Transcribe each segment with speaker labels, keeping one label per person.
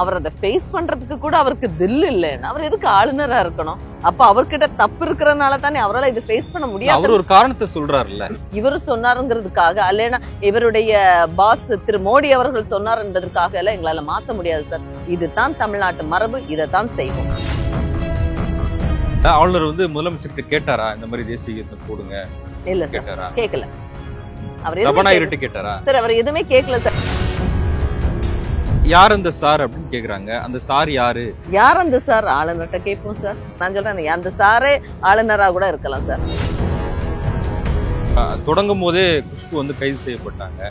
Speaker 1: அவர் அதை ஃபேஸ் பண்றதுக்கு கூட அவருக்கு தில் இல்லைன்னா அவர் எதுக்கு ஆளுநரா இருக்கணும்? அப்ப அவர்கிட்ட தப்பு இருக்கிறனால தானே அவரால் இது ஃபேஸ் பண்ண முடியாது.
Speaker 2: அவர் ஒரு காரணத்தை சொல்றாருல்ல,
Speaker 1: இவரு சொன்னாருங்கிறதுக்காக அல்லனா இவருடைய பாஸ் திரு மோடி அவர்கள் சொன்னார் என்பதற்காக எல்லாம் எங்களால மாத்த முடியாது சார். இதுதான் தமிழ்நாட்டு மரபு, இதைத்தான் செய்வோம்.
Speaker 2: ஆளுநர் வந்து முதலமைச்சர்கிட்ட கேட்டாரா இந்த மாதிரி தேசிய கீதம் போடுங்க?
Speaker 1: இல்ல சார்,
Speaker 2: கேட்டாரா?
Speaker 1: கேட்கல. அவர்
Speaker 2: சபாநாயகர்கிட்ட கேட்டாரா?
Speaker 1: சார் அவர் எதுவுமே கேட்கல சார்.
Speaker 2: யார் அந்த சார் அப்படின்னு கேக்குறாங்க. அந்த சார் யாரு?
Speaker 1: யார் அந்த சார்? ஆளுநர்கிட்ட கேட்போம் சார். நான் சொல்றேன், அந்த சாரே ஆளுநரா கூட இருக்கலாம் சார்.
Speaker 2: தொடங்கும் போதே குஷ்பு வந்து கைது செய்யப்பட்டாங்க.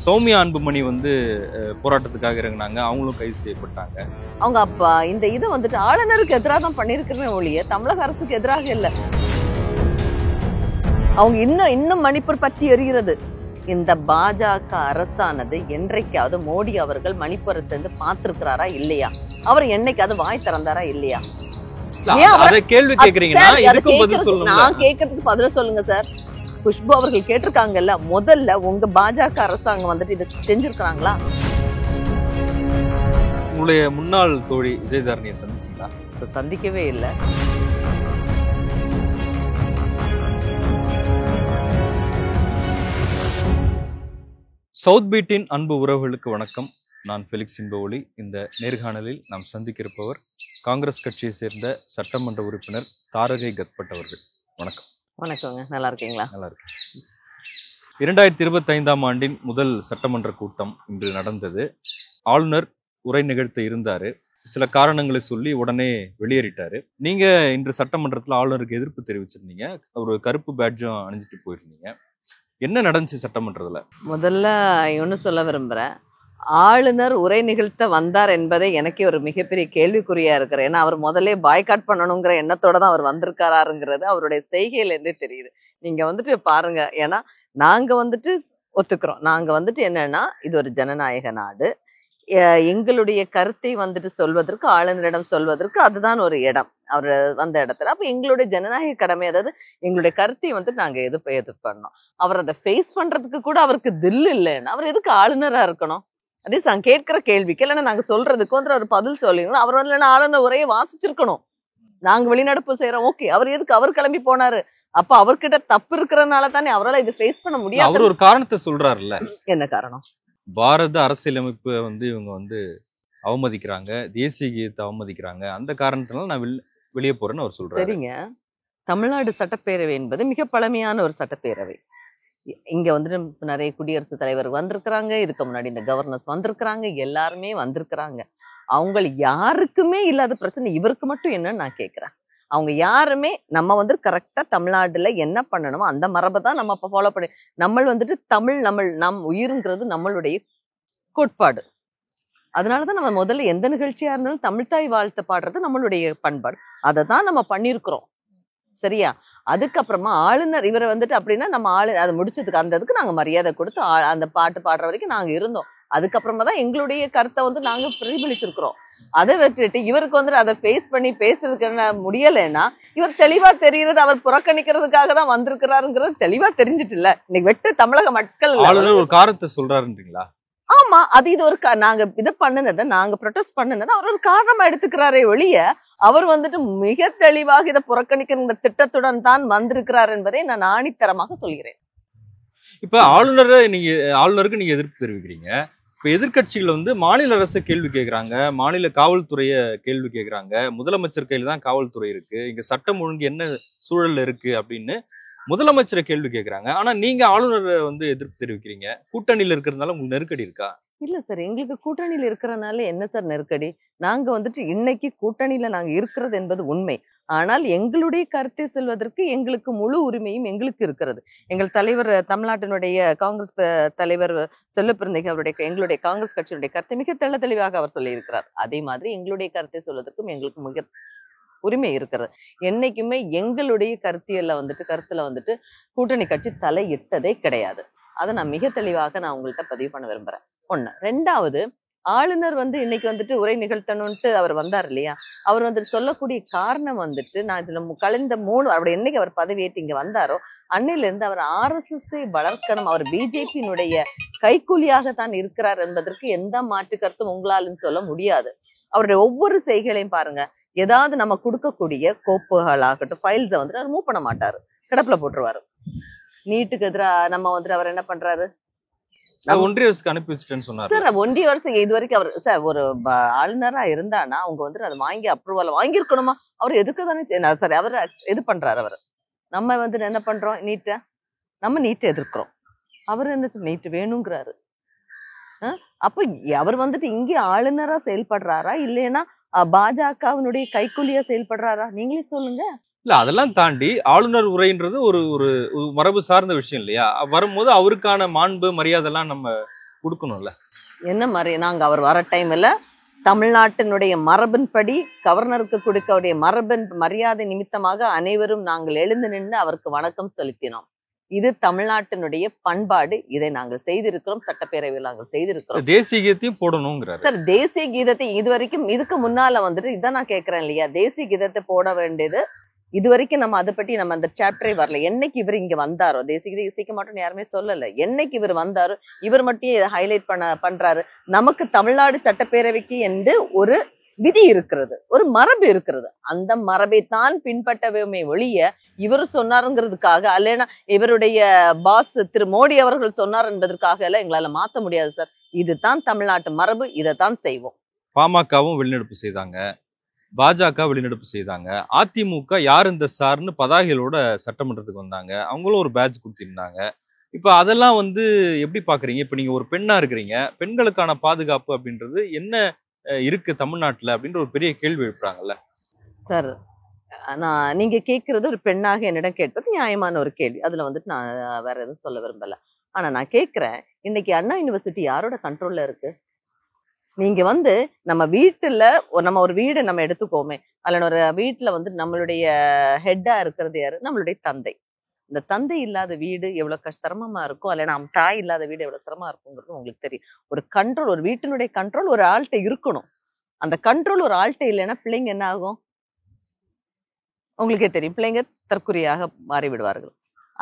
Speaker 2: சௌமியா அன்புமணி வந்து போராட்டத்துக்காக இறங்கினாங்க, அவங்களும் கைது செய்யப்பட்டாங்க.
Speaker 1: அவங்க அப்பா இந்த இதை வந்துட்டு ஆளுநருக்கு எதிராக தான் பண்ணிருக்கிறேன் ஒழிய தமிழக அரசுக்கு எதிராக இல்ல. அவங்க இன்னும் மணிப்பூர் பற்றி எரிகிறது. இந்த பாஜக அரசானது என்றைக்காவது மோடி அவர்கள் மணிப்பூரை சேர்ந்து பார்த்திருக்கிறாரா இல்லையா? அவர் என்னைக்காவது வாய் திறந்தாரா இல்லையா?
Speaker 2: கேள்வி கேக்குறீங்கன்னா
Speaker 1: நான் கேட்கறதுக்கு பதில் சொல்லுங்க சார். குஷ்பு அவர்கள் கேட்டிருக்காங்கல்ல, முதல்ல உங்க பாஜக அரசாங்கம் வந்துட்டு இதை செஞ்சிருக்காங்களா?
Speaker 2: உங்களுடைய முன்னாள் தோழி விஜயதாரணியை சந்திச்சீங்களா?
Speaker 1: சந்திக்கவே இல்லை.
Speaker 2: சவுத் பீட்டின் அன்பு உறவுகளுக்கு வணக்கம். நான் ஃபெலிக்ஸ் இன்பஒளி. இந்த நேர்காணலில் நாம் சந்திக்கிருப்பவர் காங்கிரஸ் கட்சியை சேர்ந்த சட்டமன்ற உறுப்பினர் தாரகை கத்பட் அவர்கள். வணக்கம்.
Speaker 1: வணக்கங்க, நல்லா இருக்கீங்களா?
Speaker 2: நல்லா இருக்கு. 2025ஆம் ஆண்டின் முதல் சட்டமன்ற கூட்டம் இன்று நடந்தது. ஆளுநர் உரை நிகழ்த்த இருந்தாரு. சில காரணங்களை சொல்லி உடனே வெளியேறிட்டாரு. நீங்க இன்று சட்டமன்றத்தில் ஆளுநருக்கு எதிர்ப்பு தெரிவிச்சிருந்தீங்க. ஒரு கருப்பு பேட்ஜும் அணிஞ்சிட்டு போயிருந்தீங்க. என்ன நடந்துச்சு சட்டமன்றத்துல?
Speaker 1: முதல்ல ஒன்று சொல்ல விரும்புறேன். ஆளுநர் உரை நிகழ்த்த வந்தார் என்பதை எனக்கே ஒரு மிகப்பெரிய கேள்விக்குறியா இருக்கிறேன். ஏன்னா அவர் முதல்ல பாய்காட் பண்ணணுங்கிற எண்ணத்தோட தான் அவர் வந்திருக்காருங்கிறது அவருடைய செய்கையிலேருந்தே தெரியுது. நீங்க வந்துட்டு பாருங்க. ஏன்னா நாங்க வந்துட்டு ஒத்துக்கிறோம். நாங்க வந்துட்டு என்னன்னா, இது ஒரு ஜனநாயக நாடு. எங்களுடைய கருத்தை வந்துட்டு சொல்வதற்கு, ஆளுநரிடம் சொல்வதற்கு அதுதான் ஒரு இடம். அவர் வந்த இடத்துல அப்ப எங்களுடைய ஜனநாயக கடமை, அதாவது எங்களுடைய கருத்தை வந்துட்டு நாங்க எது பண்ணோம். அவர் அதை ஃபேஸ் பண்றதுக்கு கூட அவருக்கு தில் இல்லைன்னா அவர் எதுக்கு ஆளுநரா இருக்கணும்? அட்லீஸ்ட் நாங்க கேட்கிற கேள்விக்கு இல்லைன்னா நாங்க சொல்றதுக்கு வந்து அவர் பதில் சொல்லிக்கணும். அவர் வந்து இல்லைன்னா ஆளுநர் உரையை வாசிச்சிருக்கணும். நாங்க வெளிநடப்பு செய்யறோம், ஓகே. அவர் எதுக்கு அவர் கிளம்பி போனாரு? அப்ப அவர்கிட்ட தப்பு இருக்கிறனால தானே அவரால் இது ஃபேஸ் பண்ண முடியாது.
Speaker 2: அவர் ஒரு காரணத்தை சொல்றாருல்ல.
Speaker 1: என்ன காரணம்?
Speaker 2: பாரத அரசியலமைப்பு வந்து இவங்க வந்து அவமதிக்கிறாங்க, தேசிய கீதத்தை அவமதிக்கிறாங்க, அந்த காரணத்தினால நான் வெளியே போறேன்னு அவர் சொல்றாரு.
Speaker 1: சரிங்க, தமிழ்நாடு சட்டப்பேரவை என்பது மிக பழமையான ஒரு சட்டப்பேரவை. இங்க வந்துட்டு நிறைய குடியரசுத் தலைவர் வந்திருக்கிறாங்க, இதுக்கு முன்னாடி இந்த கவர்னர்ஸ் வந்திருக்கிறாங்க, எல்லாருமே வந்திருக்கிறாங்க. அவங்க யாருக்குமே இல்லாத பிரச்சனை இவருக்கு மட்டும் என்னன்னு நான் கேட்கிறேன். அவங்க யாருமே நம்ம வந்து கரெக்டா தமிழ்நாடுல என்ன பண்ணணுமோ அந்த மரபை தான் நம்ம அப்ப ஃபாலோ பண்ணி, நம்ம வந்துட்டு நம் உயிருங்கிறது நம்மளுடைய கோட்பாடு. அதனாலதான் நம்ம முதல்ல எந்த நிகழ்ச்சியா இருந்தாலும் தமிழ்தாய் வாழ்த்து பாடுறது நம்மளுடைய பண்பாடு. அதை தான் நம்ம பண்ணியிருக்கிறோம். சரியா? அதுக்கப்புறமா ஆளுநர் இவரை வந்துட்டு அப்படின்னா நம்ம அதை முடிச்சதுக்கு அந்த இதுக்கு நாங்க மரியாதை கொடுத்து அந்த பாட்டு பாடுற வரைக்கும் நாங்க இருந்தோம். அதுக்கப்புறமா தான் எங்களுடைய கருத்தை வந்து நாங்க பிரதிபலிச்சிருக்கிறோம். அதை விட்டுட்டு இவருக்கு வந்து அதை ஃபேஸ் பண்ணி பேசுறதுக்கு முடியலைன்னா இவர் தெளிவா தெரிகிறது அவர் புறக்கணிக்கிறதுக்காக தான் வந்திருக்கிறாருங்கிறது தெளிவா தெரிஞ்சிட்டு இல்ல. இன்னைக்கு வெட்டு தமிழக மக்கள்
Speaker 2: ஒரு காரணத்தை சொல்றாருன்றீங்களா?
Speaker 1: ஆமா, அது இது ஒரு நாங்க இது பண்ணுனதை, நாங்க ப்ரொடெஸ்ட் பண்ணுனதை அவர் ஒரு காரணமா எடுத்துக்கிறாரே ஒழிய அவர் வந்துட்டு மிக தெளிவாக இதை புறக்கணிக்கிற திட்டத்துடன் தான் வந்திருக்கிறார் என்பதை நான் ஆணித்தரமாக சொல்கிறேன்.
Speaker 2: இப்ப ஆளுநருக்கு நீங்க எதிர்ப்பு தெரிவிக்கிறீங்க. இப்ப எதிர்கட்சிகள் வந்து மாநில அரசு கேள்வி கேட்கிறாங்க, மாநில காவல்துறைய கேள்வி கேட்கிறாங்க. முதலமைச்சர் கையில தான் காவல்துறை இருக்கு, இங்க சட்டம் ஒழுங்கு என்ன சூழல்ல இருக்கு அப்படின்னு முதலமைச்சரை கேள்வி கேட்கிறாங்க. ஆனா நீங்க ஆளுநரை வந்து எதிர்ப்பு தெரிவிக்கிறீங்க. கூட்டணியில இருக்கிறதுனால உங்களுக்கு நெருக்கடி இருக்கா?
Speaker 1: இல்ல சார், எங்களுக்கு கூட்டணியில இருக்கிறனால என்ன சார் நெருக்கடி? நாங்க வந்துட்டு இன்னைக்கு கூட்டணியில நாங்க இருக்கிறது என்பது உண்மை. ஆனால் எங்களுடைய கருத்தை சொல்வதற்கு எங்களுக்கு முழு உரிமையும் எங்களுக்கு இருக்கிறது. எங்கள் தலைவர், தமிழ்நாட்டினுடைய காங்கிரஸ் தலைவர் செல்லப்பிரந்தைக்கு எங்களுடைய காங்கிரஸ் கட்சியினுடைய கருத்தை மிக தெளிவாக அவர் சொல்லி இருக்கிறார். அதே மாதிரி எங்களுடைய கருத்தை சொல்வதற்கும் எங்களுக்கு மிக உரிமை இருக்கிறது. என்னைக்குமே எங்களுடைய கருத்துல வந்துட்டு கூட்டணி கட்சி தலையிட்டதே கிடையாது. அதை நான் மிக தெளிவாக நான் உங்கள்கிட்ட பதிவு பண்ண விரும்புறேன். ஒண்ணு. ரெண்டாவது, ஆளுநர் வந்து இன்னைக்கு வந்துட்டு உரை நிகழ்த்தணும்ட்டு அவர் வந்தார் இல்லையா, அவர் வந்துட்டு சொல்லக்கூடிய காரணம் வந்துட்டு, நான் இதுல கழிந்த 3 அவருடைய என்னைக்கு அவர் பதவியேற்று இங்க வந்தாரோ அன்னையில இருந்து அவர் ஆர்எஸ்எஸ்ஸை வளர்க்கணும், அவர் பிஜேபியினுடைய கைக்கூலியாகத்தான் இருக்கிறார் என்பதற்கு எந்த மாற்று கருத்தும் உங்களாலும் சொல்ல முடியாது. அவருடைய ஒவ்வொரு செய்கைகளையும் பாருங்க, ஏதாவது நம்ம கொடுக்கக்கூடிய கோப்புகளாகட்டும் ஃபைல்ஸை வந்துட்டு அவர் மூவ் பண்ண மாட்டாரு, கிடப்புல போட்டுருவாரு. நீட்டுக்கு எதிராக நம்ம வந்துட்டு அவர் என்ன பண்றாரு,
Speaker 2: ஒன்றிய அரசுக்கு அனுப்பி வச்சுட்டேன்னு சொன்னாரு.
Speaker 1: சார் ஒன்றிய வருஷம் இது வரைக்கும் அவர் சார் ஒரு ஆளுநரா இருந்தானா அவங்க வந்துட்டு அதை வாங்கி அப்ரூவல் வாங்கியிருக்கணுமா, அவர் எதுக்கு தானே சார் அவர் இது பண்றாரு. அவர் நம்ம வந்துட்டு என்ன பண்றோம், நம்ம நீட்டை எதிர்க்கிறோம், அவர் என்ன நீட்டு வேணுங்கிறாரு. அப்ப அவர் வந்துட்டு இங்கே ஆளுநரா செயல்படுறாரா இல்லைன்னா பாஜகவினுடைய கைக்கூலியா செயல்படுறாரா, நீங்களே சொல்லுங்க.
Speaker 2: இல்ல அதெல்லாம் தாண்டி ஆளுநர் உரைன்றது ஒரு ஒரு மரபு சார்ந்த விஷயம் இல்லையா, வரும்போது அவருக்கான மாண்பு மரியாதை எல்லாம் நம்ம கொடுக்கணும்ல.
Speaker 1: என்ன மாதிரி நாங்க அவர் வர டைம்ல தமிழ்நாட்டினுடைய மரபின்படி கவர்னருக்கு கொடுக்கக்கூடிய மரபின் மரியாதை நிமித்தமாக அனைவரும் நாங்கள் எழுந்து நின்று அவருக்கு வணக்கம் செலுத்தினோம். இது தமிழ்நாட்டினுடைய பண்பாடு, இதை நாங்கள் செய்திருக்கிறோம், சட்டப்பேரவையில் நாங்கள் செய்திருக்கிறோம்.
Speaker 2: தேசிய கீதத்தையும் போடணுங்கிறார்
Speaker 1: சார். தேசிய கீதத்தை இதுவரைக்கும் இதுக்கு முன்னால வந்துட்டு இதான் நான் கேட்கிறேன் இல்லையா, தேசிய கீதத்தை போட வேண்டியது இது வரைக்கும் நம்ம அதை பற்றி நம்ம அந்த சாப்டரே வரல. என்னைக்கு இவர் இங்க வந்தாரோ, தேசிய கீதை இசைக்க மாட்டோம்னு யாருமே சொல்லல, என்னைக்கு இவர் வந்தாரோ இவர் மட்டும் இதை ஹைலைட் பண்றாரு. நமக்கு தமிழ்நாடு சட்டப்பேரவைக்கு என்று ஒரு விதி இருக்கிறது, ஒரு மரபு இருக்கிறது, அந்த மரபை தான் பின்பற்றவே ஒழிய இவர் சொன்னாருங்கிறதுக்காக அல்லனா இவருடைய பாஸ் திரு மோடி அவர்கள் சொன்னார் என்பதற்காக எல்லாம் எங்களால மாத்த முடியாது சார். இதுதான் தமிழ்நாட்டு மரபு, இதைத்தான் செய்வோம்.
Speaker 2: பாமகவும் வெளிநடப்பு செய்தாங்க, பாஜக வெளிநடப்பு செய்தாங்க, அதிமுக யார் இந்த சார்னு பதாகைகளோட சட்டமன்றத்துக்கு வந்தாங்க, அவங்களும் ஒரு பேட்ச் கொடுத்திருந்தாங்க. இப்ப அதெல்லாம் வந்து எப்படி பாக்குறீங்க? இப்ப நீங்க ஒரு பெண்ணா இருக்கிறீங்க, பெண்களுக்கான பாதுகாப்பு அப்படின்றது என்ன இருக்கு தமிழ்நாட்டுல அப்படின்ற ஒரு பெரிய கேள்வி எழுப்புறாங்கல்ல
Speaker 1: சார். நான் நீங்க கேட்கறது ஒரு பெண்ணாக என்னிடம் கேட்பது நியாயமான ஒரு கேள்வி, அதுல வந்துட்டு நான் வேற எதுவும் சொல்ல விரும்பல. ஆனா நான் கேட்கிறேன், இன்னைக்கு அண்ணா யூனிவர்சிட்டி யாரோட கண்ட்ரோல்ல இருக்கு? நீங்க வந்து நம்ம வீட்டுல நம்ம ஒரு வீடை நம்ம எடுத்துக்கோமே, அல்ல ஒரு வீட்டுல வந்து நம்மளுடைய ஹெட்டா இருக்கிறது யாரு, நம்மளுடைய தந்தை. இந்த தந்தை இல்லாத வீடு எவ்வளவு சிரமமா இருக்கும், அல்ல நம்ம தாய் இல்லாத வீடு எவ்வளவு சிரமமா இருக்குங்கிறது உங்களுக்கு தெரியும். ஒரு கண்ட்ரோல், ஒரு வீட்டினுடைய கண்ட்ரோல் ஒரு ஆள்கிட்ட இருக்கணும். அந்த கண்ட்ரோல் ஒரு ஆள்கிட்ட இல்லைன்னா பிள்ளைங்க என்ன ஆகும் உங்களுக்கே தெரியும், பிள்ளைங்க தற்குறியாக மாறி விடுவார்கள்.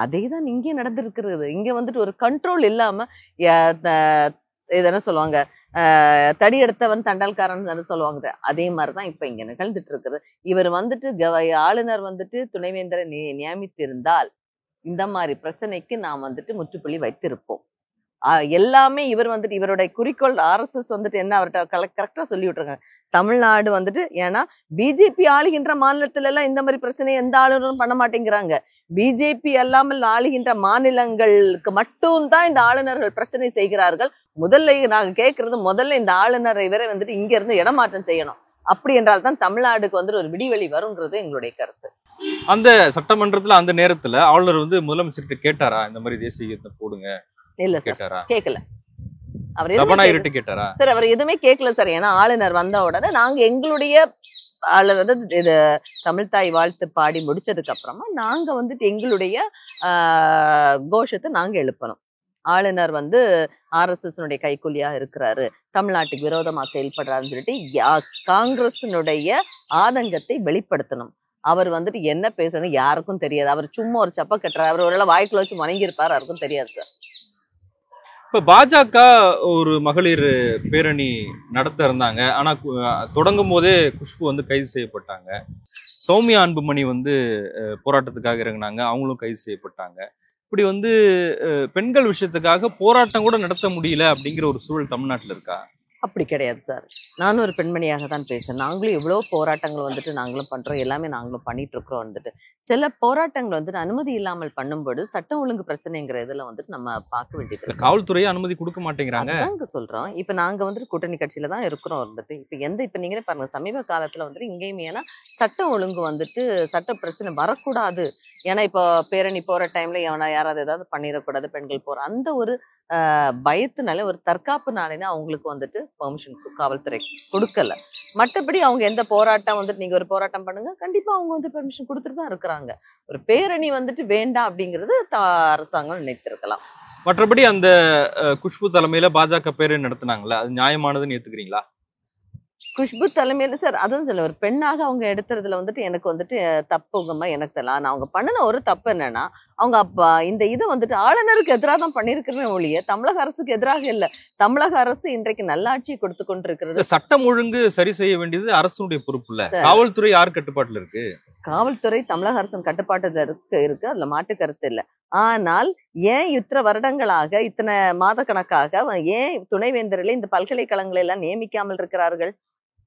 Speaker 1: அதே தான் இங்கே நடந்திருக்கிறது. இங்க வந்துட்டு ஒரு கண்ட்ரோல் இல்லாம இது என்ன சொல்லுவாங்க, தடி எடுத்தவன் தண்டால்காரன் சொல்லுவாங்க, அதே மாதிரிதான் இப்ப இங்க நிகழ்ந்துட்டு இருக்குது. இவர் வந்துட்டு ஆளுநர் வந்துட்டு துணைவேந்தரை நியமித்திருந்தால் இந்த மாதிரி பிரச்சனைக்கு நாம் வந்துட்டு முற்றுப்புள்ளி வைத்திருப்போம். எல்லாமே இவர் வந்துட்டு இவருடைய குறிக்கோள் RSS வந்துட்டு என்ன அவர்கிட்ட கரெக்டா சொல்லி விட்டுருங்க, தமிழ்நாடு வந்துட்டு ஏன்னா பிஜேபி ஆளுகின்ற மாநிலத்துல எல்லாம் இந்த மாதிரி பிரச்சனையை எந்த ஆளுநரும் பண்ண மாட்டேங்கிறாங்க. பிஜேபி அல்லாமல் ஆளுகின்ற மாநிலங்களுக்கு மட்டும் தான் இந்த ஆளுநர்கள் பிரச்சனை செய்கிறார்கள். முதல்ல நாங்க கேட்கறது, முதல்ல இந்த ஆளுநரை இவரை வந்துட்டு இங்க இருந்து இடமாற்றம் செய்யணும். அப்படி என்றால் தான் தமிழ்நாடுக்கு வந்துட்டு ஒரு விடிவெளி வருங்கிறது எங்களுடைய கருத்து.
Speaker 2: அந்த சட்டமன்றத்துல அந்த நேரத்துல ஆளுநர் வந்து முதலமைச்சர்கிட்ட கேட்டாரா இந்த மாதிரி தேசிய கீதத்தை போடுங்க?
Speaker 1: இல்ல சார், கேட்கல. அவர்
Speaker 2: கேட்டாரா
Speaker 1: சார்? அவர் எதுவுமே கேட்கல சார். ஏன்னா ஆளுநர் வந்த உடனே நாங்க எங்களுடைய ஆளுநர் இது தமிழ்தாய் வாழ்த்து பாடி முடிச்சதுக்கு அப்புறமா நாங்க வந்துட்டு எங்களுடைய கோஷத்தை நாங்க எழுப்பணும். ஆளுநர் வந்து RSS கைக்கூலியா இருக்கிறாரு, தமிழ்நாட்டுக்கு விரோதமா செயல்படுறாருன்னு சொல்லிட்டு காங்கிரஸினுடைய ஆதங்கத்தை வெளிப்படுத்தணும். அவர் வந்துட்டு என்ன பேசணும் யாருக்கும் தெரியாது. அவர் சும்மா ஒரு சப்ப கட்டுறாரு, அவர் ஒரு வாய்க்குள்ள வச்சு வணங்கி இருப்பாரு, யாருக்கும் தெரியாது சார்.
Speaker 2: இப்ப பாஜக ஒரு மகளிர் பேரணி நடத்த இருந்தாங்க, ஆனா தொடங்கும் போதே குஷ்பு வந்து கைது செய்யப்பட்டாங்க. சௌமியா அன்புமணி வந்து போராட்டத்துக்காக இறங்கினாங்க, அவங்களும் கைது செய்யப்பட்டாங்க. இப்படி வந்து பெண்கள் விஷயத்துக்காக போராட்டம் கூட நடத்த முடியல அப்படிங்கிற ஒரு சூழல் தமிழ்நாட்டுல இருக்கா?
Speaker 1: அப்படி கிடையாது சார். நானும் ஒரு பெண்மணியாக தான் பேசுறேன். நாங்களும் எவ்வளோ போராட்டங்கள் வந்துட்டு நாங்களும் பண்றோம், எல்லாமே நாங்களும் பண்ணிட்டு இருக்கிறோம். வந்துட்டு சில போராட்டங்கள் வந்துட்டு அனுமதி இல்லாமல் பண்ணும்போது சட்டம் ஒழுங்கு பிரச்சனைங்கிற இதுல வந்துட்டு நம்ம பார்க்க வேண்டியது.
Speaker 2: காவல்துறையை அனுமதி கொடுக்க மாட்டேங்கிறாங்க.
Speaker 1: நாங்க சொல்றோம், இப்ப நாங்க வந்துட்டு கூட்டணி கட்சியில தான் இருக்கிறோம். வந்துட்டு இப்ப நீங்களே பாருங்க, சமீப காலத்துல வந்துட்டு இங்கேயுமே ஏன்னா சட்டம் ஒழுங்கு வந்துட்டு சட்ட பிரச்சனை வரக்கூடாது, ஏன்னா இப்போ பேரணி போற டைம்ல யாராவது ஏதாவது பண்ணிடக்கூடாது, பெண்கள் போற அந்த ஒரு பயத்தினால ஒரு தற்காப்புனாலே அவங்களுக்கு வந்துட்டு பெர்மிஷன் காவல்துறை கொடுக்கல. மற்றபடி அவங்க எந்த போராட்டம் வந்துட்டு நீங்க ஒரு போராட்டம் பண்ணுங்க, கண்டிப்பா அவங்க வந்து பெர்மிஷன் கொடுத்துட்டு தான் இருக்கிறாங்க. ஒரு பேரணி வந்துட்டு வேண்டாம் அப்படிங்கிறது அரசாங்கம் நினைத்திருக்கலாம்.
Speaker 2: மற்றபடி அந்த குஷ்பு தலைமையில பாஜக பேரை நடத்துனாங்கல்ல, அது நியாயமானதுன்னு ஏத்துக்கிறீங்களா?
Speaker 1: குஷ்பு தலைமையில சார் அதுவும் சில ஒரு பெண்ணாக அவங்க எடுத்துறதுல வந்துட்டு எனக்கு வந்துட்டு தப்புங்கம்மா எனக்கு தெரியல. ஆனா அவங்க பண்ணின ஒரு தப்பு என்னன்னா, அவங்க அப்ப இந்த இதை வந்துட்டு ஆளுநருக்கு எதிராக தான் பண்ணியிருக்கிறேன் ஒழிய தமிழக அரசுக்கு எதிராக இல்ல. தமிழக அரசு இன்றைக்கு நல்லாட்சி கொடுத்து கொண்டிருக்கிறது.
Speaker 2: சட்டம் ஒழுங்கு சரி செய்ய வேண்டியது அரசுடைய பொறுப்பு இல்ல.
Speaker 1: சார்,
Speaker 2: காவல்துறை யார் கட்டுப்பாட்டுல இருக்கு?
Speaker 1: காவல்துறை தமிழக அரசின் கட்டுப்பாட்டுல இருக்கு, அதுல மாட்டு கருத்து இல்ல. ஆனால் ஏன் இத்தனை வருடங்களாக இத்தனை மாத கணக்காக ஏன் துணைவேந்தர்களை இந்த பல்கலைக்கழகங்களை எல்லாம் நியமிக்காமல் இருக்கிறார்கள்?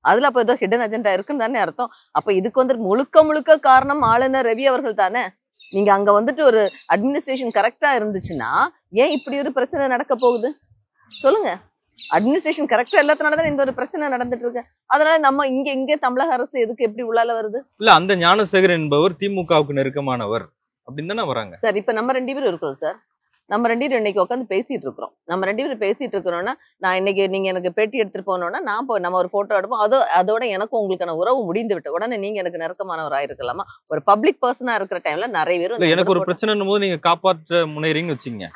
Speaker 1: அதுல அப்ப ஏதோ ஹிடன் அஜெண்டா இருக்குன்னு தானே அர்த்தம். அப்ப இதுக்கு வந்து முழுக்க முழுக்க காரணம் ஆளுநர் ரவி அவர்கள் தானே. நீங்க அங்க வந்துட்டு ஒரு அட்மினிஸ்ட்ரேஷன் கரெக்டா இருந்துச்சுன்னா ஏன் இப்படி ஒரு பிரச்சனை நடக்க போகுது சொல்லுங்க. அட்மினிஸ்ட்ரேஷன் கரெக்டா எல்லாத்தினால தான் இந்த ஒரு பிரச்சனை நடந்துட்டு இருக்கு. அதனால நம்ம இங்க தமிழக அரசு எதுக்கு எப்படி உள்ளால வருது?
Speaker 2: இல்ல, அந்த ஞானசேகர் என்பவர் திமுகவுக்கு நெருக்கமானவர் அப்படின்னு தானே வராங்க
Speaker 1: சார். இப்ப நம்ம 2 பேரும் இருக்கிறோம் சார். நம்ம 2 பேரும் இன்னைக்கு உட்காந்து பேசிட்டு இருக்கிறோம். நம்ம 2 பேரும் பேசிட்டு இருக்கிறோம்னா, நான் இன்னைக்கு நீங்க எனக்கு பேட்டி எடுத்துட்டு போனோம்னா நான் நம்ம ஒரு போட்டோ எடுப்போம். அதோட எனக்கும் உங்களுக்கான உறவு முடிந்து விட்ட உடனே நீங்க எனக்கு நெருக்கமானவராக இருக்கலாமா? ஒரு பப்ளிக் பர்சனா இருக்கிற டைம்ல நிறைய பேர்
Speaker 2: எனக்கு ஒரு பிரச்சனை போது நீங்க காப்பாற்ற முனைறீங்கன்னு வச்சுங்க.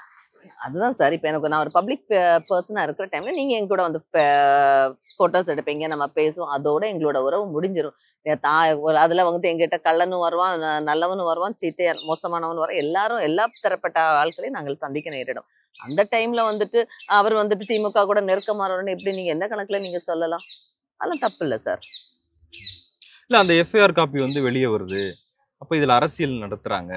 Speaker 1: அதுதான் சார். இப்ப எனக்கு நான் ஒரு பப்ளிக் பர்சனா இருக்கிற டைம்ல நீங்க எங்க கூட வந்து போட்டோஸ் எடுப்பீங்க, நம்ம பேசுவோம், அதோட எங்களோட உறவு முடிஞ்சிடும். அதுல வந்து எங்கிட்ட கள்ளனும் வருவான், நல்லவனும் வருவான், சீத்தையா மோசமானவன் வரும், எல்லாரும் எல்லா தரப்பட்ட ஆட்களையும் நாங்கள் சந்திக்க நேரிடும். அந்த டைம்ல வந்துட்டு அவர் வந்துட்டு திமுக கூட நெருக்கமானவர்னு எப்படி நீங்க எந்த கணக்குல நீங்க சொல்லலாம்? அதெல்லாம் தப்பு இல்ல சார்.
Speaker 2: இல்ல, அந்த எஃப்ஐஆர் காப்பி வந்து வெளியே வருது, அப்ப இதுல அரசியல் நடத்துறாங்க,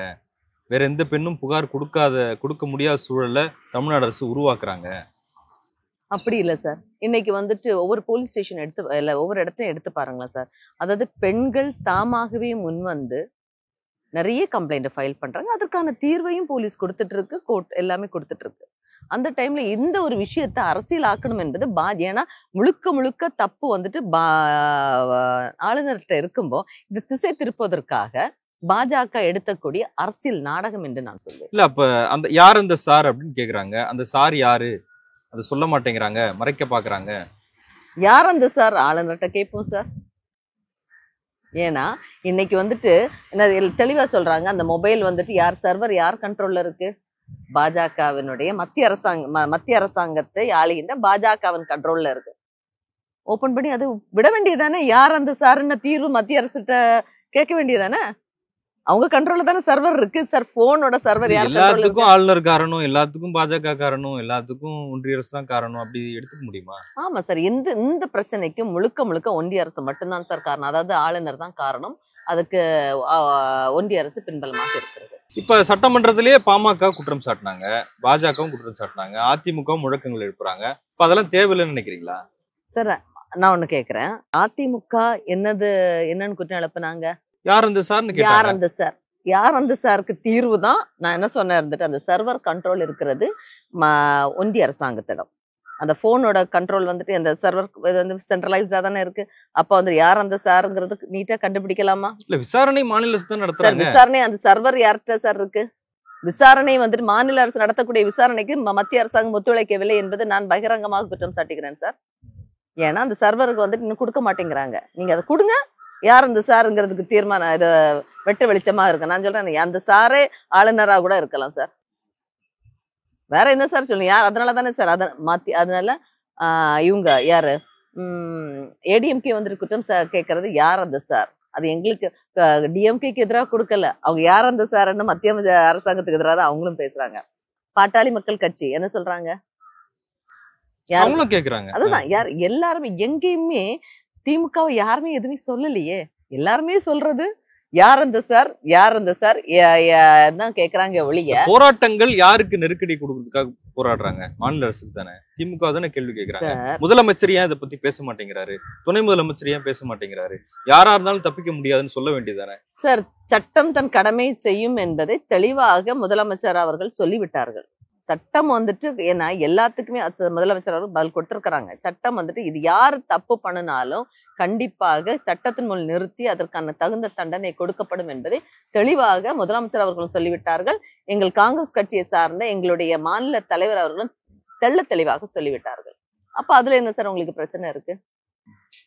Speaker 2: வேற எந்த பெண்ணும் புகார் கொடுக்க முடியாத சூழல்ல தமிழ்நாடு அரசு உருவாக்குறாங்க.
Speaker 1: அப்படி இல்லை சார். இன்னைக்கு வந்துட்டு ஒவ்வொரு போலீஸ் ஸ்டேஷன் இல்ல ஒவ்வொரு இடத்தையும் எடுத்து பாருங்களேன் சார். அதாவது பெண்கள் தாமாகவே முன் வந்து நிறைய கம்ப்ளைண்ட் ஃபைல் பண்றாங்க. அதற்கான தீர்வையும் போலீஸ் கொடுத்துட்டு இருக்கு, கோர்ட் எல்லாமே கொடுத்துட்டு இருக்கு. அந்த டைம்ல இந்த ஒரு விஷயத்த அரசியல் ஆக்கணும் என்பது ஏன்னா முழுக்க தப்பு வந்துட்டு ஆளுநர்கிட்ட இருக்கும்போ இது திசை திருப்பதற்காக பாஜக எடுத்தக்கூடிய அரசியல் நாடகம் என்று நான் சொல்வேன்.
Speaker 2: இல்ல, அப்ப அந்த யார் அந்த சார் அப்படின்னு கேக்குறாங்க. அந்த சார் யாரு அதை சொல்ல மாட்டேங்கிறாங்க, மறைக்க பாக்குறாங்க.
Speaker 1: யார் அந்த சார்? ஆளுநர்கிட்ட கேட்போம் சார். ஏன்னா இன்னைக்கு வந்துட்டு என்ன தெளிவா சொல்றாங்க, அந்த மொபைல் வந்துட்டு யார் சர்வர் யார் கண்ட்ரோல்ல இருக்கு? பாஜகவினுடைய மத்திய அரசாங்கத்தை ஆளுகின்ற பாஜகவின் கண்ட்ரோல்ல இருக்கு. ஓபன் பண்ணி அது விட வேண்டியதானே? யார் அந்த சார்ன்னு தீர்வு மத்திய அரசுகிட்ட கேட்க வேண்டியதானே? அவங்க கண்ட்ரோல்ல தானே சர்வர் இருக்கு சார். போனோட சர்வர் யார்?
Speaker 2: எல்லாத்துக்கும் ஆளுநர் காரணம், எல்லாத்துக்கும் பாஜக காரணம், எல்லாத்துக்கும் ஒன்றிய அரசு தான் காரணம், அப்படி எடுத்துக்க முடியுமா?
Speaker 1: ஆமா சார். இந்த பிரச்சனைக்கு முழுக்க ஒன்றிய அரசு மட்டும்தான் சார் காரணம். அதாவது ஆளுநர் தான் காரணம். அதுக்கு ஒன்றிய அரசு பின்பலமாக இருக்கிறது.
Speaker 2: இப்ப சட்டமன்றத்திலேயே பாமக குற்றம் சாட்டினாங்க, பாஜகவும் குற்றம் சாட்டினாங்க, அதிமுக முழக்கங்கள் எழுப்புறாங்க. இப்ப அதெல்லாம் தேவையில்லைன்னு நினைக்கிறீங்களா?
Speaker 1: சார் நான் ஒண்ணு கேக்குறேன். அதிமுக என்னன்னு குற்றம் எழுப்புனாங்க?
Speaker 2: யார் அந்த சார்னு கேட்டாங்க.
Speaker 1: யார் அந்த சாருக்கு தீர்வு தான் நான் என்ன சொன்னேன் இருந்துட்டு, அந்த சர்வர் கண்ட்ரோல் இருக்கிறது ஒன்றிய அரசாங்கத்திடம். அந்த போனோட கண்ட்ரோல் வந்துட்டு அந்த சர்வர் வந்து சென்ட்ரலைஸ்டா தானே இருக்கு. அப்ப வந்து யார் அந்த சாருங்கிறது நீட்டா கண்டுபிடிக்கலாமா?
Speaker 2: இல்ல, விசாரணை மாநில அரசு தான் நடத்துறாங்க.
Speaker 1: விசாரணை அந்த சர்வர் யார்கிட்ட சார் இருக்கு? விசாரணை வந்துட்டு மாநில அரசு நடத்தக்கூடிய விசாரணைக்கு மத்திய அரசாங்கம் ஒத்துழைக்கவில்லை என்பது நான் பகிரங்கமாக குற்றம் சாட்டுகிறேன் சார். ஏன்னா அந்த சர்வருக்கு வந்துட்டு இன்னும் கொடுக்க மாட்டேங்கிறாங்க. நீங்க அதை கொடுங்க, யார் அந்த சாருங்கிறதுக்கு தீர்மானம் இது வெட்ட வெளிச்சமா இருக்கு. நான் சொல்றேன், அந்த சாரே ஆளுநரா கூட இருக்கலாம் சார். வேற என்ன சார் சொல்லுங்க? யார்? அதனால தானே சார் அதனால இவங்க யாரு ஏடிஎம்கே வந்துட்டு குற்றம் கேட்கறது யார் அந்த சார்? அது எங்களுக்கு டிஎம்கேக்கு எதிராக கொடுக்கல. அவங்க யார் அந்த சார்ன்னு மத்திய அரசாங்கத்துக்கு எதிராக தான் அவங்களும் பேசுறாங்க. பாட்டாளி மக்கள் கட்சி என்ன சொல்றாங்க?
Speaker 2: யாரும் கேக்குறாங்க.
Speaker 1: அதுதான் யார் எல்லாருமே எங்கேயுமே திமுகவை யாருமே எதுவுமே சொல்லலையே. எல்லாருமே சொல்றது யார் அந்த சார் தான் கேக்குறாங்க ஒழிய.
Speaker 2: போராட்டங்கள் யாருக்கு நெருக்கடி கொடுக்கறதுக்காக போராடுறாங்க? மாநில அரசுக்கு தானே. திமுக தானே கேள்வி கேட்கறாங்க. முதலமைச்சர் ஏன் இதை பத்தி பேச மாட்டேங்கிறாரு? துணை முதலமைச்சர் ஏன் பேச மாட்டேங்கிறாரு? யாரா இருந்தாலும் தப்பிக்க முடியாதுன்னு சொல்ல வேண்டியதானே
Speaker 1: சார்? சட்டம் தன் கடமை செய்யும் என்பதை தெளிவாக முதலமைச்சர் அவர்கள் சொல்லிவிட்டார்கள். சட்டம் வந்துட்டு ஏன்னா எல்லாத்துக்குமே முதலமைச்சர் அவர்கள் பதில் கொடுத்திருக்கிறாங்க. சட்டம் வந்துட்டு இது யாரு தப்பு பண்ணினாலும் கண்டிப்பாக சட்டத்தின் மூலம் நிறுத்தி அதற்கான தகுந்த தண்டனை கொடுக்கப்படும் என்பதை தெளிவாக முதலமைச்சர் அவர்களும் சொல்லிவிட்டார்கள். எங்கள் காங்கிரஸ் கட்சியை சார்ந்த எங்களுடைய மாநில தலைவர் அவர்களும் தெளிவாக சொல்லிவிட்டார்கள். அப்ப அதுல என்ன சார் உங்களுக்கு பிரச்சனை இருக்கு?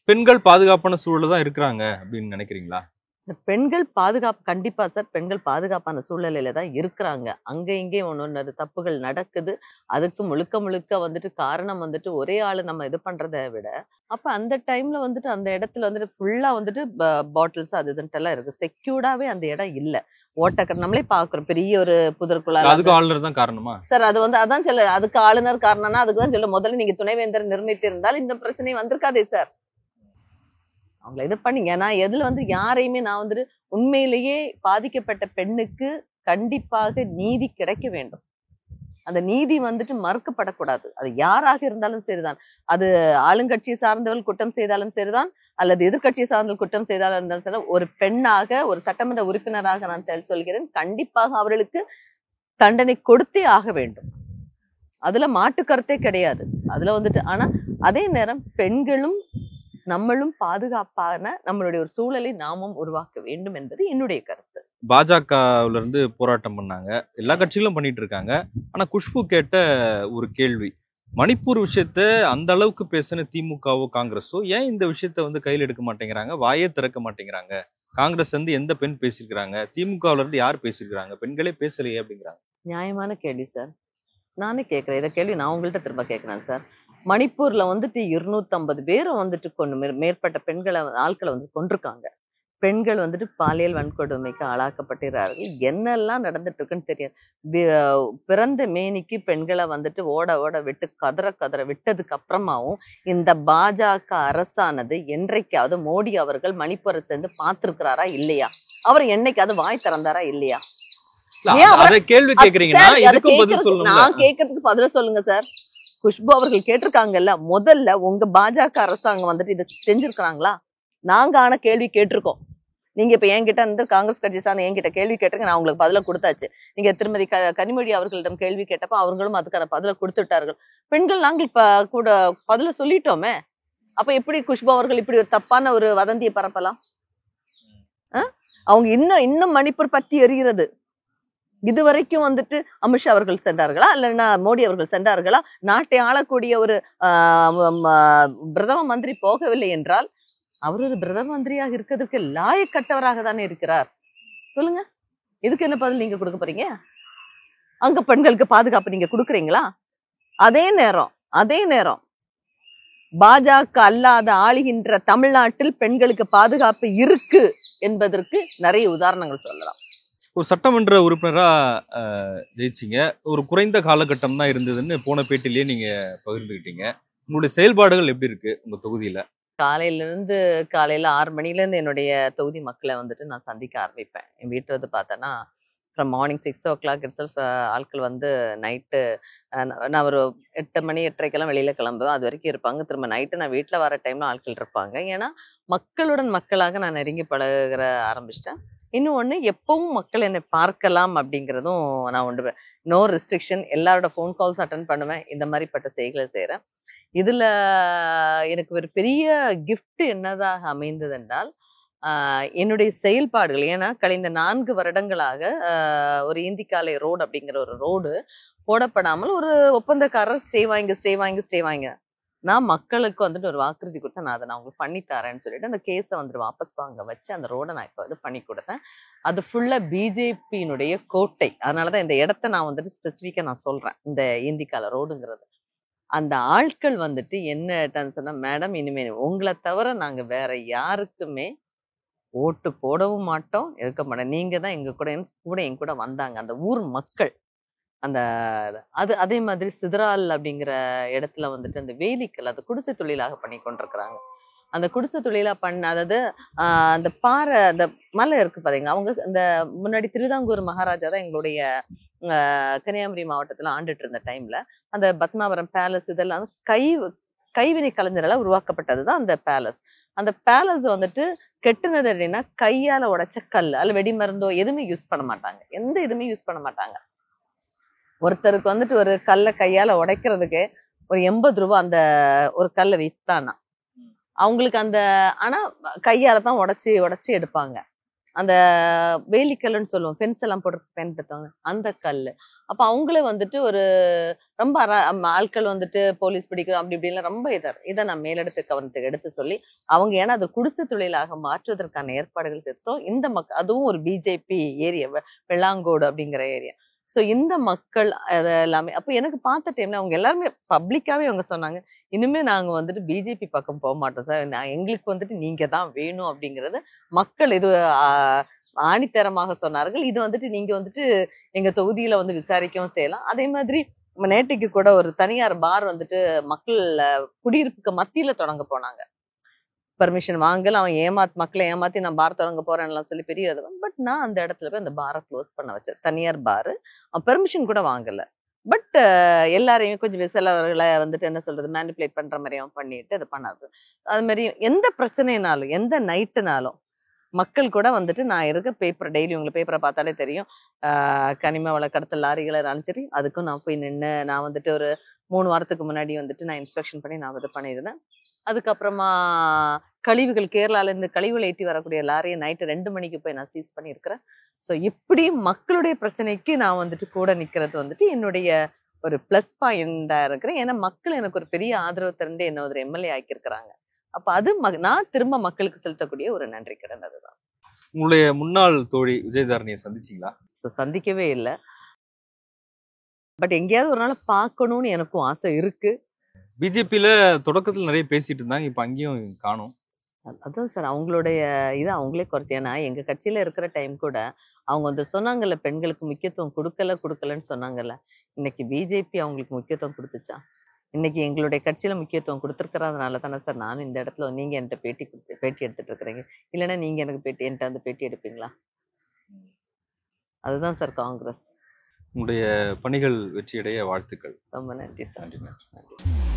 Speaker 2: பெண்கள் பாதுகாப்பான சூழல தான் இருக்கிறாங்க அப்படின்னு நினைக்கிறீங்களா?
Speaker 1: சார் பெண்கள் பாதுகாப்பு கண்டிப்பா சார், பெண்கள் பாதுகாப்பான சூழ்நிலையில தான் இருக்கிறாங்க. அங்க இங்கே ஒண்ணு தப்புகள் நடக்குது. அதுக்கு முழுக்க முழுக்க வந்துட்டு காரணம் வந்துட்டு ஒரே ஆளு நம்ம இது பண்றத விட, அப்ப அந்த டைம்ல வந்துட்டு அந்த இடத்துல வந்துட்டு ஃபுல்லா வந்துட்டு பாட்டில்ஸ் அது இதுன்ட்டு எல்லாம் இருக்கு. செக்யூர்டாவே அந்த இடம் இல்ல. ஓட்டக்கர் நம்மளே பாக்குறோம். பெரிய ஒரு புதற்குள்ளால
Speaker 2: அதுக்கு ஆளுநர் தான் காரணமா?
Speaker 1: சார் அது வந்து அதான் சொல்ல அதுக்கு ஆளுநர் காரணம்னா அதுக்கு தான் சொல்ல முதல்ல நீங்க துணைவேந்தர் நிர்ணயித்து இருந்தால் இந்த பிரச்சனை வந்திருக்காதே சார். அவங்கள இது பண்ணீங்க. நான் எதுல வந்து யாரையுமே நான் வந்துட்டு உண்மையிலேயே பாதிக்கப்பட்ட பெண்ணுக்கு கண்டிப்பாக நீதி கிடைக்க வேண்டும். அந்த நீதி வந்துட்டு மறுக்கப்படக்கூடாது. அது யாராக இருந்தாலும் சரிதான். அது ஆளுங்கட்சியை சார்ந்தவர்கள் குற்றம் செய்தாலும் சரிதான், அல்லது எதிர்கட்சியை சார்ந்தவர்கள் குற்றம் செய்தாலும் இருந்தாலும் சரி, ஒரு பெண்ணாக ஒரு சட்டமன்ற உறுப்பினராக நான் சொல்கிறேன், கண்டிப்பாக அவர்களுக்கு தண்டனை கொடுத்தே ஆக வேண்டும். அதுல மாட்டு கருத்தே கிடையாது. அதுல வந்துட்டு ஆனா அதே நேரம் பெண்களும் நம்மளும் பாதுகாப்பான நம்மளுடைய ஒரு சூழலை நாமும் உருவாக்க வேண்டும் என்பது என்னுடைய கருத்து.
Speaker 2: பாஜகவுல இருந்து போராட்டம் பண்ணாங்க, எல்லா கட்சிகளும் பண்ணிட்டு இருக்காங்க. ஆனா குஷ்பு கேட்ட ஒரு கேள்வி, மணிப்பூர் விஷயத்த அந்த அளவுக்கு பேசின திமுகவோ காங்கிரஸோ ஏன் இந்த விஷயத்த வந்து கையில் எடுக்க மாட்டேங்கிறாங்க, வாயே திறக்க மாட்டேங்கிறாங்க? காங்கிரஸ் வந்து எந்த பெண் பேசியிருக்கிறாங்க, திமுகவுல இருந்து யார் பேசியிருக்கிறாங்க, பெண்களே பேசலையே அப்படிங்கிறாங்க.
Speaker 1: நியாயமான கேள்வி சார். நானே கேட்கிறேன். இதை கேள்வி நான் உங்கள்கிட்ட திரும்ப கேட்கிறேன் சார். மணிப்பூர்ல வந்துட்டு 250 பேரும் வந்துட்டு மேற்பட்ட பெண்களை ஆட்களை வந்து கொண்டிருக்காங்க. பெண்கள் வந்துட்டு பாலியல் வன்கொடுமைக்கு ஆளாக்கப்பட்டிருக்கிறார்கள். என்னெல்லாம் நடந்துட்டு இருக்குன்னு தெரியாது. பிறந்த மேனிக்கு பெண்களை வந்துட்டு ஓட ஓட விட்டு கதற விட்டதுக்கு அப்புறமாவும் இந்த பாஜக அரசானது என்றைக்காவது மோடி அவர்கள் மணிப்பூரை சேர்ந்து பார்த்திருக்கிறாரா இல்லையா? அவர் என்னைக்காவது வாய் திறந்தாரா இல்லையா?
Speaker 2: கேள்வி கேக்குறீங்கன்னா இதுக்கும் பதில் சொல்லுங்க.
Speaker 1: நான் கேட்கறதுக்கு பதில சொல்லுங்க சார். குஷ்பு அவர்கள் கேட்டிருக்காங்கல்ல, முதல்ல உங்க பாஜக அரசாங்கம் வந்துட்டு இதை செஞ்சிருக்கிறாங்களா? நாங்க ஆன கேள்வி கேட்டிருக்கோம். நீங்க இப்ப என்கிட்ட வந்து காங்கிரஸ் கட்சி சார்ந்த என்கிட்ட கேள்வி கேட்டிருக்க, நான் உங்களுக்கு பதில கொடுத்தாச்சு. நீங்க திருமதி கனிமொழி அவர்களிடம் கேள்வி கேட்டப்ப அவர்களும் அதுக்கான பதில கொடுத்துட்டார்கள். பெண்கள் நாங்கள் இப்ப கூட பதில சொல்லிட்டோமே. அப்ப எப்படி குஷ்பு அவர்கள் இப்படி ஒரு தப்பான ஒரு வதந்தியை பரப்பலாம்? அவங்க இன்னும் மணிப்பூர் பத்தி எரிகிறது. இதுவரைக்கும் வந்துட்டு அமித்ஷா அவர்கள் சென்றார்களா, இல்லைன்னா மோடி அவர்கள் சென்றார்களா? நாட்டை ஆளக்கூடிய ஒரு பிரதம மந்திரி போகவில்லை என்றால் அவர் ஒரு பிரதம மந்திரியாக இருக்கிறதுக்கு லாயக்கட்டவராக தானே இருக்கிறார். சொல்லுங்க, இதுக்கு என்ன பதில் நீங்க கொடுக்க போறீங்க? அங்க பெண்களுக்கு பாதுகாப்பு நீங்க கொடுக்குறீங்களா? அதே நேரம் பாஜக அல்லாத ஆளுகின்ற தமிழ்நாட்டில் பெண்களுக்கு பாதுகாப்பு இருக்கு என்பதற்கு நிறைய உதாரணங்கள் சொல்லலாம்.
Speaker 2: ஒரு சட்டமன்ற உறுப்பினரா ஜெயிச்சிங்க, ஒரு குறைந்த காலகட்டம் தான் இருந்ததுன்னு போன பேட்டிலேயே நீங்க பகிர்ந்துக்கிட்டீங்க. உங்களுடைய செயல்பாடுகள் எப்படி இருக்கு உங்க தொகுதியில?
Speaker 1: காலையில 6 மணில இருந்து என்னுடைய தொகுதி மக்களை வந்துட்டு நான் சந்திக்க ஆரம்பிப்பேன். என் வீட்டு வந்து பார்த்தேன்னா ஃப்ரம் மார்னிங் 6 o'clock இட்ஸெல்ஃப் ஆட்கள் வந்து நைட்டு நான் ஒரு 8 மணி 8:30 வெளியில கிளம்புவேன். அது வரைக்கும் இருப்பாங்க. திரும்ப நைட்டு நான் வீட்டில் வர டைம்ல ஆட்கள் இருப்பாங்க. ஏன்னா மக்களுடன் மக்களாக நான் நெருங்கி பழக ஆரம்பிச்சிட்டேன். இன்னொன்று, எப்பவும் மக்கள் என்னை பார்க்கலாம் அப்படிங்கிறதும் நான் உண்டு. நோ ரெஸ்ட்ரிக்ஷன், எல்லாரோட ஃபோன் கால்ஸ் அட்டன் பண்ணுவேன். இந்த மாதிரிப்பட்ட செய்களை செய்கிறேன். இதுல எனக்கு ஒரு பெரிய கிஃப்ட் என்னதாக அமைந்தது என்றால் என்னுடைய செயல்பாடுகள். ஏன்னா கழிந்த 4 வருடங்களாக ஒரு இந்திக்காலை ரோடு அப்படிங்கிற ஒரு ரோடு போடப்படாமல் ஒரு ஒப்பந்தக்காரர் ஸ்டே வாங்கி நான் மக்களுக்கு வந்துட்டு ஒரு வாக்குறுதி கொடுத்தேன், நான் அதை நான் உங்களுக்கு பண்ணித்தரேன்னு சொல்லிட்டு அந்த கேஸை வந்துட்டு வாபஸ் வாங்க வச்சு அந்த ரோடை நான் இப்போ வந்து பண்ணி கொடுத்தேன். அது ஃபுல்லா பிஜேபியினுடைய கோட்டை. அதனாலதான் இந்த இடத்த நான் வந்துட்டு ஸ்பெசிஃபிக்கா நான் சொல்றேன், இந்த இந்திக்கால ரோடுங்கிறது. அந்த ஆட்கள் வந்துட்டு என்னன்னு சொன்னா, மேடம் இனிமே உங்களை தவிர நாங்க வேற யாருக்குமே ஓட்டு போடவும் மாட்டோம், இருக்க மாட்டோம். நீங்க தான் என் கூட வந்தாங்க அந்த ஊர் மக்கள். அந்த அது அதே மாதிரி சிதறால் அப்படிங்கிற இடத்துல வந்துட்டு அந்த வேலிக்கல் அது குடிசை தொழிலாக பண்ணி கொண்டிருக்கிறாங்க. அந்த குடிசை தொழிலா அதாவது அந்த பாறை அந்த மலை இருக்கு பாத்தீங்களா, அவங்க அந்த முன்னாடி திருவிதாங்கூர் மகாராஜா தான் எங்களுடைய கன்னியாகுமரி மாவட்டத்துல ஆண்டுட்டு இருந்த டைம்ல அந்த பத்மாவரம் பேலஸ் இதெல்லாம் கைவினை கலைஞரால உருவாக்கப்பட்டதுதான் அந்த பேலஸ். அந்த பேலஸ் வந்துட்டு கெட்டுனது அப்படின்னா கையால உடைச்ச கல், அல்ல வெடி மருந்தோ எதுவுமே யூஸ் பண்ண மாட்டாங்க, எந்த இதுவுமே யூஸ் பண்ண மாட்டாங்க. ஒருத்தருக்கு வந்துட்டு ஒரு கல்லை கையால உடைக்கிறதுக்கு ஒரு 80 ரூபாய் அந்த ஒரு கல்லை வித்தானா அவங்களுக்கு. அந்த ஆனா கையால தான் உடைச்சி எடுப்பாங்க. அந்த வேலிக்கல்லுன்னு சொல்லுவோம், ஃபென்ஸ் எல்லாம் போட்டு பயன்படுத்துவாங்க அந்த கல். அப்ப அவங்களே வந்துட்டு ஒரு ரொம்ப ஆட்கள் வந்துட்டு போலீஸ் பிடிக்கிறோம் அப்படி இப்படிலாம் ரொம்ப இதை நான் மேலெடுத்து கவனத்துக்கு எடுத்து சொல்லி அவங்க ஏன்னா அது குடிசை தொழிலாக மாற்றுவதற்கான ஏற்பாடுகள் செய்து. ஸோ இந்த அதுவும் ஒரு பிஜேபி ஏரியா, வெள்ளாங்கோடு அப்படிங்கிற ஏரியா. ஸோ இந்த மக்கள் அது எல்லாமே அப்போ எனக்கு பார்த்த டைம்ல அவங்க எல்லாருமே பப்ளிக்காவே அவங்க சொன்னாங்க, இனிமே நாங்க வந்துட்டு பிஜேபி பக்கம் போக மாட்டோம் சார், எங்களுக்கு வந்துட்டு நீங்க தான் வேணும் அப்படிங்கறது மக்கள் இது ஆணித்தரமாக சொன்னார்கள். இது வந்துட்டு நீங்க வந்துட்டு எங்க தொகுதியில வந்து விசாரிக்கவும் செய்யலாம். அதே மாதிரி நேற்றுக்கு கூட ஒரு தனியார் பார் வந்துட்டு மக்கள் குடியிருப்புக்கு மத்தியில தொடங்க போனாங்க. பர்மிஷன் வாங்கல, அவன் மக்களை ஏமாத்தி நான் பார் தொடங்க போறேன்லாம் சொல்லி பெரிய இது. பட் நான் அந்த இடத்துல போய் அந்த பாரை க்ளோஸ் பண்ண வச்சேன். தனியார் பாரு, அவன் பெர்மிஷன் கூட வாங்கல. பட் எல்லாரையும் கொஞ்சம் சிலவர்களை வந்துட்டு என்ன சொல்றது மேனிப்புலேட் பண்ற மாதிரியும் பண்ணிட்டு இது பண்ணாது. அது மாதிரி எந்த பிரச்சனைனாலும் எந்த நைட்டுனாலும் மக்கள் கூட வந்துட்டு நான் இருக்க பேப்பர் டெய்லி உங்களுக்கு பேப்பரை பார்த்தாலே தெரியும், கனிம வள கடத்தல் லாரிகளை இருந்தாலும் சரி அதுக்கும் நான் போய் நின்று நான் வந்துட்டு ஒரு 3 வாரத்துக்கு முன்னாடி வந்துட்டு நான் இன்ஸ்பெக்ஷன் பண்ணி நான் இது பண்ணியிருந்தேன். அதுக்கப்புறமா கழிவுகள் கேரளால இருந்து கழிவுகள் ஏற்றி வரக்கூடிய லாரியை நைட்டு 2 மணிக்கு போய் நான் சீஸ் பண்ணியிருக்கிறேன். ஸோ இப்படி மக்களுடைய பிரச்சனைக்கு நான் வந்துட்டு கூட நிற்கிறது வந்துட்டு என்னுடைய ஒரு ப்ளஸ் பாயிண்டா இருக்கிறேன். ஏன்னா மக்கள் எனக்கு ஒரு பெரிய ஆதரவு திறந்து என்ன ஒரு எம்எல்ஏ ஆக்கியிருக்கிறாங்க. அப்ப அது நான் திரும்ப மக்களுக்கு செலுத்தக்கூடிய ஒரு நன்றி கடன். அதுதான்.
Speaker 2: உங்களுடைய முன்னாள் தோழி விஜயதாரணியை சந்திச்சீங்களா?
Speaker 1: சந்திக்கவே இல்லை. பட் எங்கேயாவது ஒரு நாள் பார்க்கணும்னு எனக்கும் ஆசை இருக்கு.
Speaker 2: பிஜேபியில தொடக்கத்துல நிறைய பேசிட்டு இருந்தாங்க, இப்ப அங்கேயும் காணும்.
Speaker 1: அதான் சார் அவங்களுடைய இது அவங்களே குறைச்சி. ஏன்னா எங்க கட்சியில இருக்கிற டைம் கூட அவங்க வந்து சொன்னாங்கல்ல, பெண்களுக்கு முக்கியத்துவம் கொடுக்கலன்னு சொன்னாங்கல்ல. இன்னைக்கு பிஜேபி அவங்களுக்கு முக்கியத்துவம் கொடுத்துச்சா? இன்னைக்கு எங்களுடைய கட்சியில முக்கியத்துவம் கொடுத்துருக்கறதுனால தானே சார் நானும் இந்த இடத்துல நீங்க என்கிட்ட பேட்டி எடுத்துட்டு இருக்கிறீங்க. இல்லைன்னா நீங்க எனக்கு என்கிட்ட வந்து பேட்டி எடுப்பீங்களா? அதுதான் சார் காங்கிரஸ்.
Speaker 2: உங்களுடைய பணிகள் வெற்றியடைய வாழ்த்துக்கள்.
Speaker 1: ரொம்ப நன்றி சார்.
Speaker 2: நன்றி.